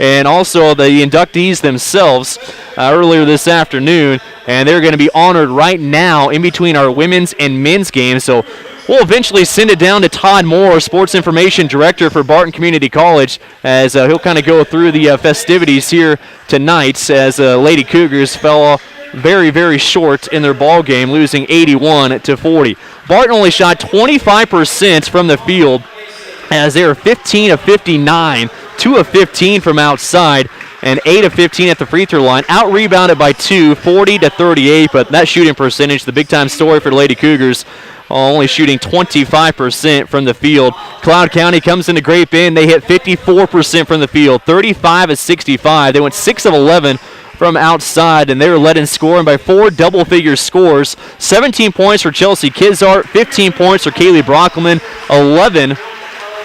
and also the inductees themselves earlier this afternoon, and they're going to be honored right now in between our women's and men's games. So we'll eventually send it down to Todd Moore, Sports Information Director for Barton Community College, as he'll kind of go through the festivities here tonight, as Lady Cougars fell very, very short in their ball game, losing 81-40. Barton only shot 25% from the field, as they were 15 of 59, 2 of 15 from outside, and 8 of 15 at the free throw line. Out-rebounded by 2, 40-38, but that shooting percentage, the big-time story for the Lady Cougars, only shooting 25% from the field. Cloud County comes into Great Bend. They hit 54% from the field, 35 of 65. They went 6 of 11 from outside, and they were led in scoring by 4 double-figure scores. 17 points for Chelsea Kizart, 15 points for Kaylee Brockelman, 11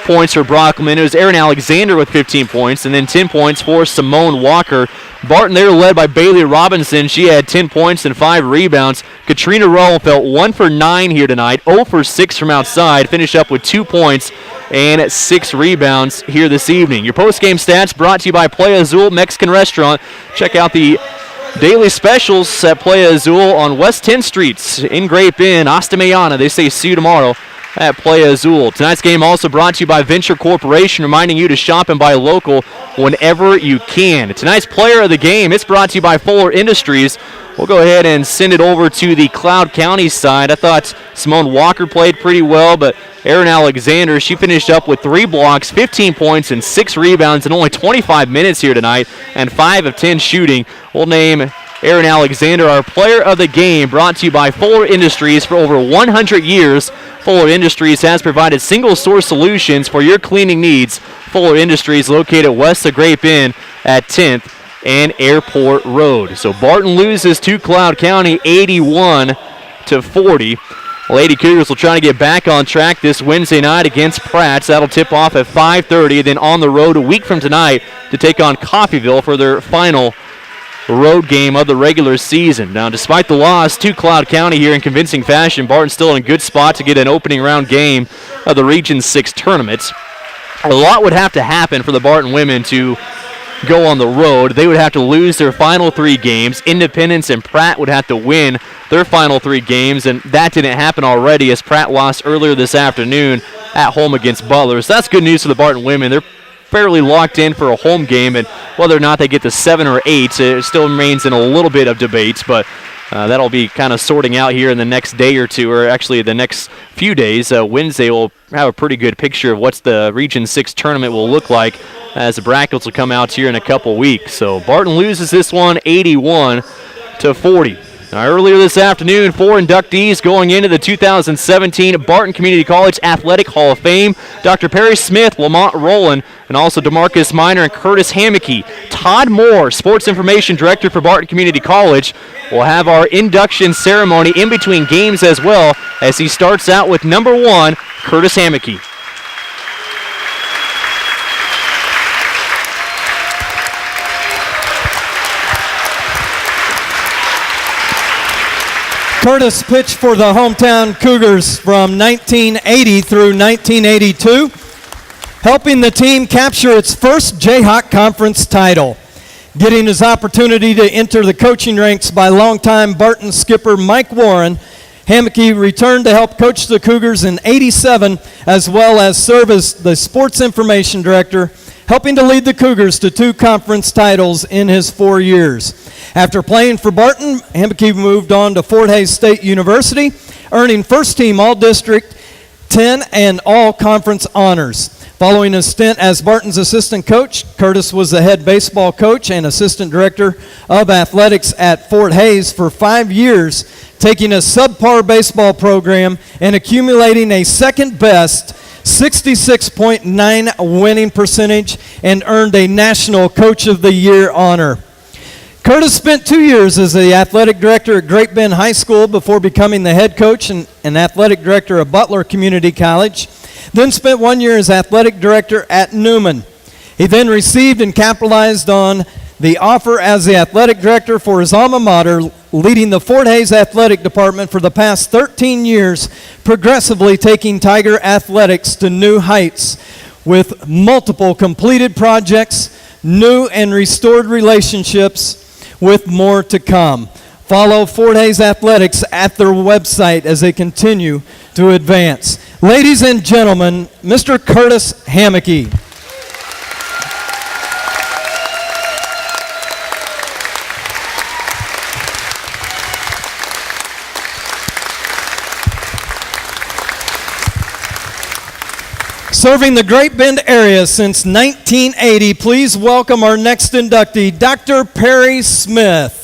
points for Brockelman. It was Erin Alexander with 15 points, and then 10 points for Simone Walker. Barton, they were led by Bailey Robinson. She had 10 points and 5 rebounds. Katrina Roelfelt, 1 for 9 here tonight, 0 for 6 from outside. Finished up with 2 points and 6 rebounds here this evening. Your post-game stats brought to you by Playa Azul Mexican Restaurant. Check out the daily specials at Playa Azul on West 10th Street in Great Bend. Hasta mañana. They say see you tomorrow at Playa Azul. Tonight's game also brought to you by Venture Corporation, reminding you to shop and buy local whenever you can. Tonight's player of the game, it's brought to you by Fuller Industries. We'll go ahead and send it over to the Cloud County side. I thought Simone Walker played pretty well, but Erin Alexander, she finished up with 3 blocks, 15 points, and 6 rebounds in only 25 minutes here tonight, and 5 of 10 shooting. We'll name Erin Alexander our player of the game, brought to you by Fuller Industries. For over 100 years, Fuller Industries has provided single-source solutions for your cleaning needs. Fuller Industries, located west of Great Bend at 10th and Airport Road. So Barton loses to Cloud County 81-40. Lady Cougars will try to get back on track this Wednesday night against Pratt. That'll tip off at 5:30. Then on the road a week from tonight to take on Coffeyville for their final road game of the regular season. Now, despite the loss to Cloud County here in convincing fashion, Barton's still in a good spot to get an opening round game of the Region 6 tournament. A lot would have to happen for the Barton women to go on the road. They would have to lose their final 3 games. Independence and Pratt would have to win their final 3 games, and that didn't happen already as Pratt lost earlier this afternoon at home against Butler. So that's good news for the Barton women. They're fairly locked in for a home game, and whether or not they get to 7 or 8, it still remains in a little bit of debate, but that'll be kind of sorting out here in the next day or two, or actually the next few days. Wednesday we'll have a pretty good picture of what the Region 6 tournament will look like, as the brackets will come out here in a couple weeks. So Barton loses this one 81-40. Now, earlier this afternoon, 4 inductees going into the 2017 Barton Community College Athletic Hall of Fame. Dr. Perry Smith, Lamont Roland, and also DeMarcus Minor and Curtis Hammeke. Todd Moore, Sports Information Director for Barton Community College, will have our induction ceremony in between games as well, as he starts out with number 1, Curtis Hammeke. Curtis pitched for the hometown Cougars from 1980 through 1982, helping the team capture its first Jayhawk Conference title. Getting his opportunity to enter the coaching ranks by longtime Barton skipper Mike Warren, Hammeke returned to help coach the Cougars in '87, as well as serve as the Sports Information Director, helping to lead the Cougars to 2 conference titles in his 4 years. After playing for Barton, Hammeke moved on to Fort Hays State University, earning first-team All-District 10 and All-Conference honors. Following a stint as Barton's assistant coach, Curtis was the head baseball coach and assistant director of athletics at Fort Hays for 5 years, taking a subpar baseball program and accumulating a second-best 66.9 winning percentage and earned a National Coach of the Year honor. Curtis spent 2 years as the athletic director at Great Bend High School before becoming the head coach and athletic director of Butler Community College, then spent 1 year as athletic director at Newman. He then received and capitalized on the offer as the athletic director for his alma mater, leading the Fort Hays athletic department for the past 13 years, progressively taking Tiger athletics to new heights with multiple completed projects, new and restored relationships with more to come. Follow Fort Hays Athletics at their website as they continue to advance. Ladies and gentlemen, Mr. Curtis Hammeke. Serving the Great Bend area since 1980, please welcome our next inductee, Dr. Perry Smith.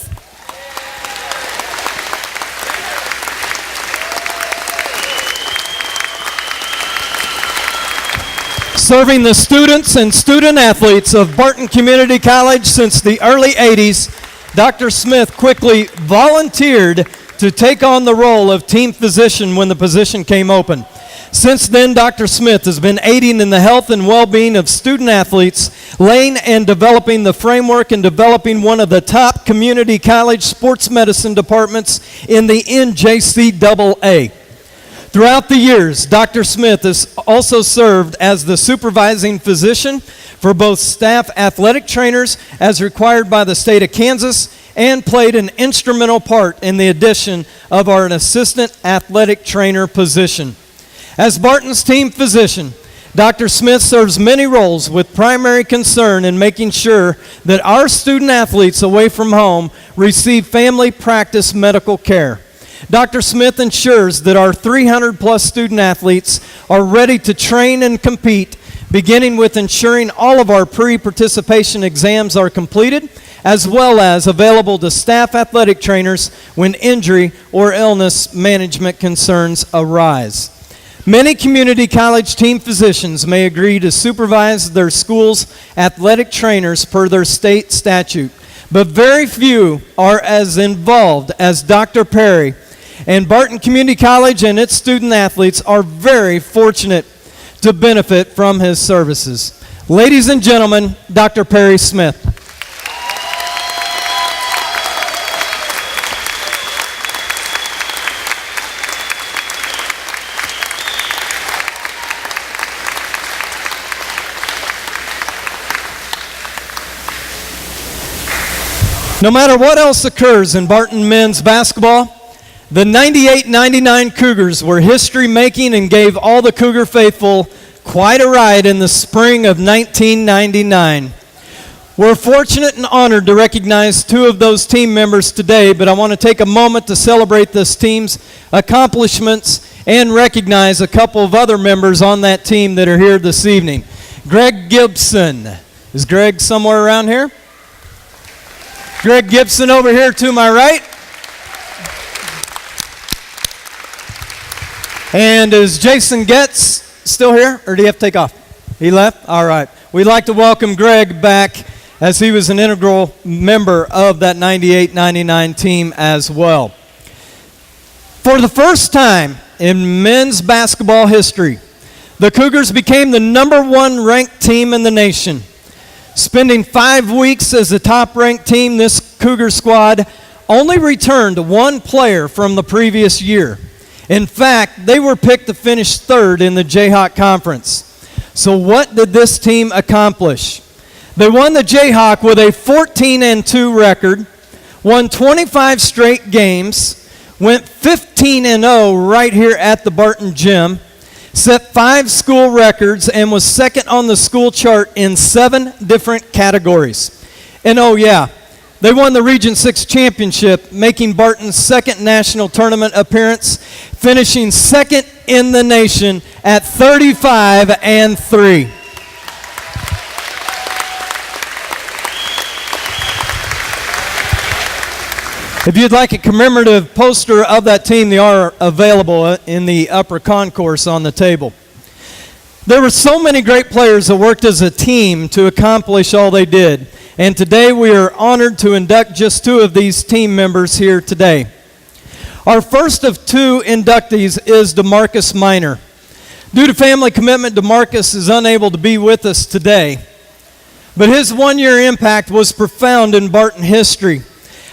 Serving the students and student athletes of Barton Community College since the early 80s, Dr. Smith quickly volunteered to take on the role of team physician when the position came open. Since then, Dr. Smith has been aiding in the health and well-being of student athletes, laying and developing the framework and developing one of the top community college sports medicine departments in the NJCAA. Throughout the years, Dr. Smith has also served as the supervising physician for both staff athletic trainers as required by the state of Kansas and played an instrumental part in the addition of our assistant athletic trainer position. As Barton's team physician, Dr. Smith serves many roles with primary concern in making sure that our student athletes away from home receive family practice medical care. Dr. Smith ensures that our 300-plus student athletes are ready to train and compete, beginning with ensuring all of our pre-participation exams are completed, as well as available to staff athletic trainers when injury or illness management concerns arise. Many community college team physicians may agree to supervise their school's athletic trainers per their state statute, but very few are as involved as Dr. Perry, and Barton Community College and its student athletes are very fortunate to benefit from his services. Ladies and gentlemen, Dr. Perry Smith. No matter what else occurs in Barton men's basketball, the 98-99 Cougars were history-making and gave all the Cougar faithful quite a ride in the spring of 1999. We're fortunate and honored to recognize two of those team members today, but I want to take a moment to celebrate this team's accomplishments and recognize a couple of other members on that team that are here this evening. Greg Gibson. Is Greg somewhere around here? Greg Gibson over here to my right. And is Jason Getz still here, or do you have to take off? He left? All right. We'd like to welcome Greg back as he was an integral member of that 98-99 team as well. For the first time in men's basketball history, the Cougars became the #1 ranked team in the nation. Spending 5 weeks as the top-ranked team, this Cougar squad only returned one player from the previous year. In fact, they were picked to finish third in the Jayhawk Conference. So what did this team accomplish? They won the Jayhawk with a 14-2 record, won 25 straight games, went 15-0 right here at the Barton Gym, set 5 school records, and was second on the school chart in 7 different categories. And oh yeah, they won the Region 6 championship, making Barton's second national tournament appearance, finishing second in the nation at 35-3. If you'd like a commemorative poster of that team, they are available in the upper concourse on the table. There were so many great players that worked as a team to accomplish all they did. And today we are honored to induct just 2 of these team members here today. Our first of 2 inductees is DeMarcus Minor. Due to family commitment, DeMarcus is unable to be with us today. But his 1-year impact was profound in Barton history,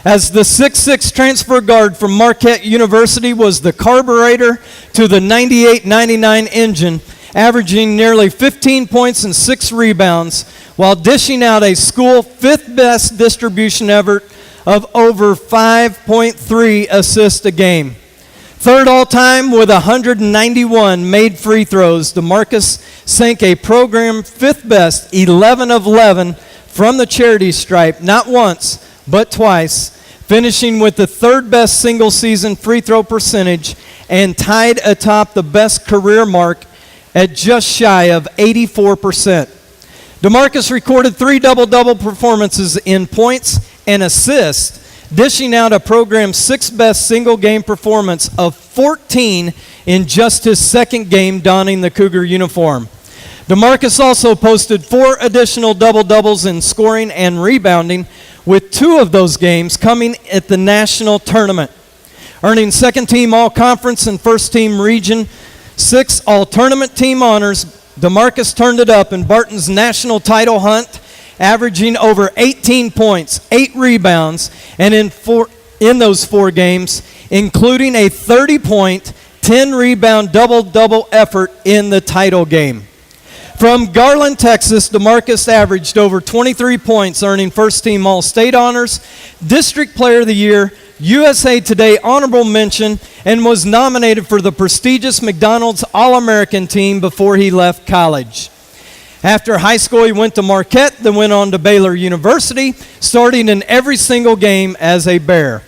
as the 6'6" transfer guard from Marquette University was the carburetor to the 98-99 engine, averaging nearly 15 points and 6 rebounds, while dishing out a school fifth-best distribution effort of over 5.3 assists a game. Third all-time with 191 made free throws, DeMarcus sank a program fifth-best 11 of 11 from the charity stripe, not once, but twice, finishing with the third-best single-season free throw percentage and tied atop the best career mark at just shy of 84%. DeMarcus recorded 3 double-double performances in points and assists, dishing out a program's 6th best single-game performance of 14 in just his second game donning the Cougar uniform. DeMarcus also posted 4 additional double-doubles in scoring and rebounding, with 2 of those games coming at the national tournament. Earning second-team all-conference and first-team Region 6 all-tournament team honors, DeMarcus turned it up in Barton's national title hunt, averaging over 18 points, 8 rebounds, and in those 4 games, including a 30-point, 10-rebound double-double effort in the title game. From Garland, Texas, DeMarcus averaged over 23 points, earning first-team All-State honors, District Player of the Year, USA Today honorable mention, and was nominated for the prestigious McDonald's All-American team before he left college. After high school, he went to Marquette, then went on to Baylor University, starting in every single game as a Bear.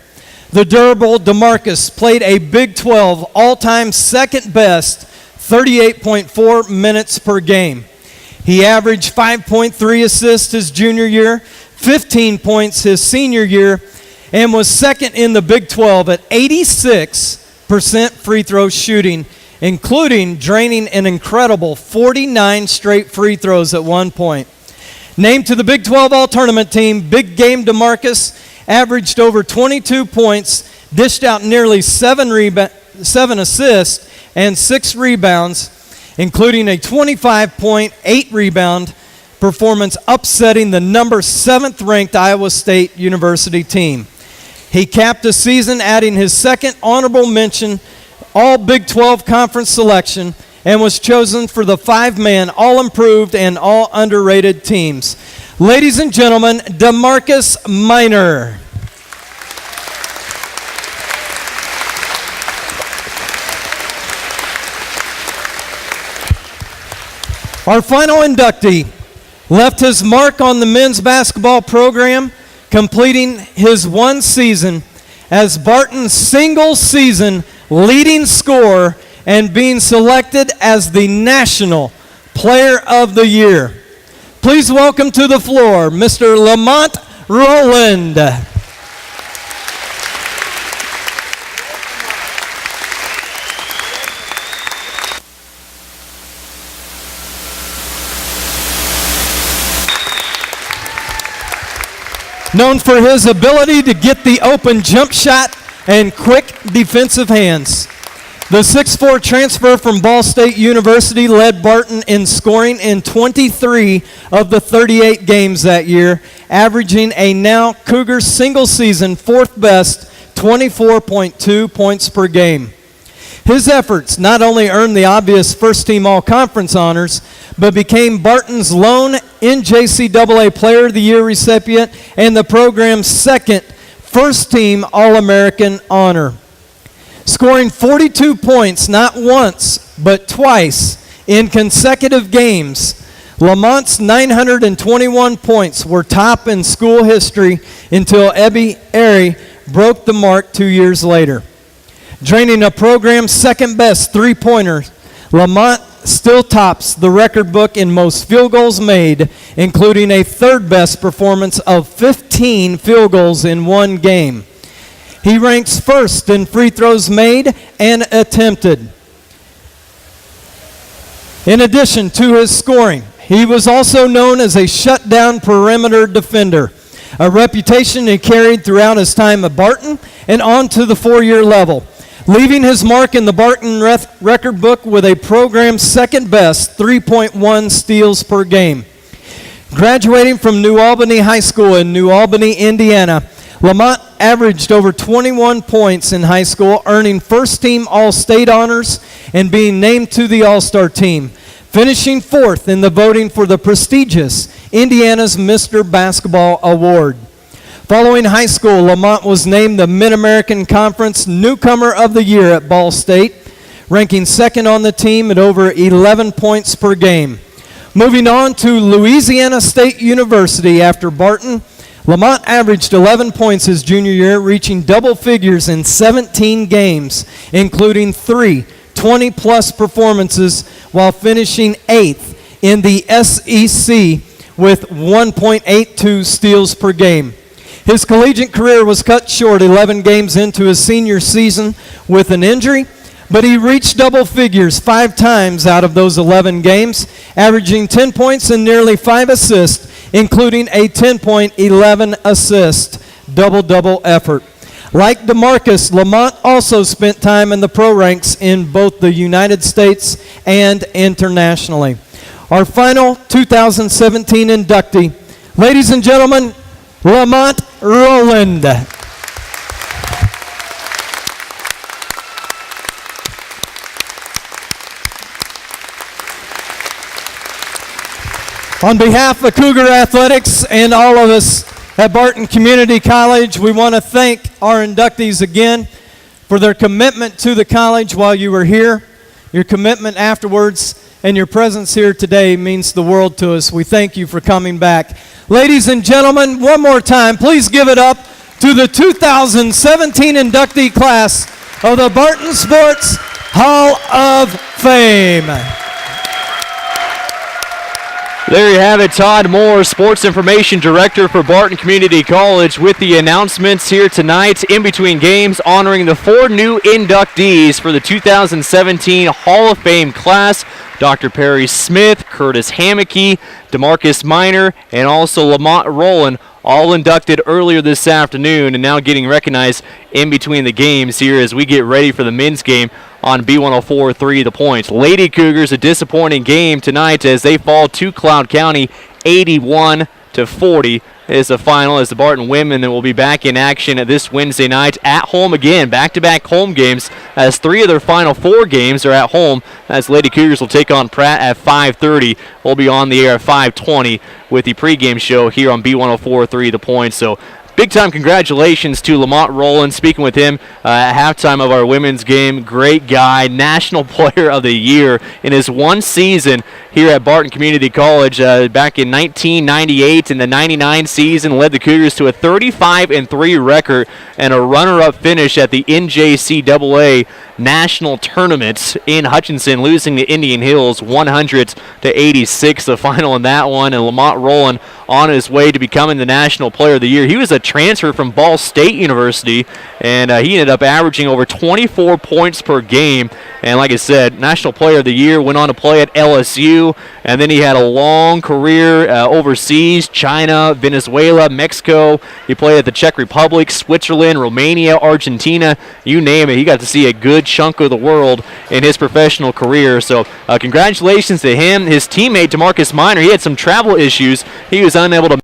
The durable DeMarcus played a Big 12 all-time second-best 38.4 minutes per game. He averaged 5.3 assists his junior year, 15 points his senior year, and was second in the Big 12 at 86% free throw shooting, including draining an incredible 49 straight free throws at one point. Named to the Big 12 All-Tournament team, Big Game DeMarcus averaged over 22 points, dished out nearly 7 assists and 6 rebounds, including a 25-point, 8-rebound performance, upsetting the number 7th-ranked Iowa State University team. He capped the season adding his second honorable mention all Big 12 conference selection and was chosen for the 5-man all-improved and all underrated teams. Ladies and gentlemen, DeMarcus Minor. Our final inductee left his mark on the men's basketball program, completing his one season as Barton's single-season leading scorer and being selected as the National Player of the Year. Please welcome to the floor Mr. Lamont Roland. Known for his ability to get the open jump shot and quick defensive hands. The 6'4" transfer from Ball State University led Barton in scoring in 23 of the 38 games that year, averaging a now Cougar single-season 4th best 24.2 points per game. His efforts not only earned the obvious first-team all-conference honors, but became Barton's lone NJCAA Player of the Year recipient and the program's second first-team All-American honor. Scoring 42 points not once, but twice in consecutive games, Lamont's 921 points were top in school history until Ebby Airy broke the mark 2 years later. Draining a program's second-best three-pointer, Lamont still tops the record book in most field goals made, including a third-best performance of 15 field goals in one game. He ranks first in free throws made and attempted. In addition to his scoring, he was also known as a shutdown perimeter defender, a reputation he carried throughout his time at Barton and on to the 4-year level, leaving his mark in the Barton record book with a program's second-best 3.1 steals per game. Graduating from New Albany High School in New Albany, Indiana, Lamont averaged over 21 points in high school, earning first-team All-State honors and being named to the All-Star team. finishing 4th in the voting for the prestigious Indiana's Mr. Basketball Award. Following high school, Lamont was named the Mid-American Conference Newcomer of the Year at Ball State, ranking 2nd on the team at over 11 points per game. Moving on to Louisiana State University after Barton, Lamont averaged 11 points his junior year, reaching double figures in 17 games, including 3 20-plus performances, while finishing 8th in the SEC with 1.82 steals per game. His collegiate career was cut short 11 games into his senior season with an injury, but he reached double figures 5 times out of those 11 games, averaging 10 points and nearly 5 assists, including a 10-point, 11-assist double-double effort. Like DeMarcus, Lamont also spent time in the pro ranks in both the United States and internationally. Our final 2017 inductee, ladies and gentlemen, Lamont Roland. On behalf of Cougar Athletics and all of us at Barton Community College, we want to thank our inductees again for their commitment to the college while you were here. Your commitment afterwards and your presence here today means the world to us. We thank you for coming back. Ladies and gentlemen, one more time, please give it up to the 2017 inductee class of the Barton Sports Hall of Fame. There you have it, Todd Moore, Sports Information Director for Barton Community College, with the announcements here tonight in between games honoring the 4 new inductees for the 2017 Hall of Fame class. Dr. Perry Smith, Curtis Hammeke, DeMarcus Minor, and also Lamont Roland, all inducted earlier this afternoon and now getting recognized in between the games here as we get ready for the men's game on B104.3 The Point. Lady Cougars, a disappointing game tonight as they fall to Cloud County 81-40 is the final, as the Barton women will be back in action this Wednesday night at home again. Back-to-back home games as 3 of their final 4 games are at home, as Lady Cougars will take on Pratt at 5:30. We'll be on the air at 5:20 with the pregame show here on B104.3 The Point. So big-time congratulations to Lamont Roland. Speaking with him at halftime of our women's game, great guy, National Player of the Year in his one season here at Barton Community College back in 1998. In the 99 season, led the Cougars to a 35-3 record and a runner-up finish at the NJCAA National Tournament in Hutchinson, losing to Indian Hills 100-86, the final in that one. And Lamont Roland on his way to becoming the National Player of the Year. He was a transfer from Ball State University, and he ended up averaging over 24 points per game. And like I said, National Player of the Year, went on to play at LSU, and then he had a long career overseas, China, Venezuela, Mexico. He played at the Czech Republic, Switzerland, Romania, Argentina, you name it. He got to see a good chunk of the world in his professional career. So congratulations to him. His teammate, DeMarcus Minor, he had some travel issues. He was unable to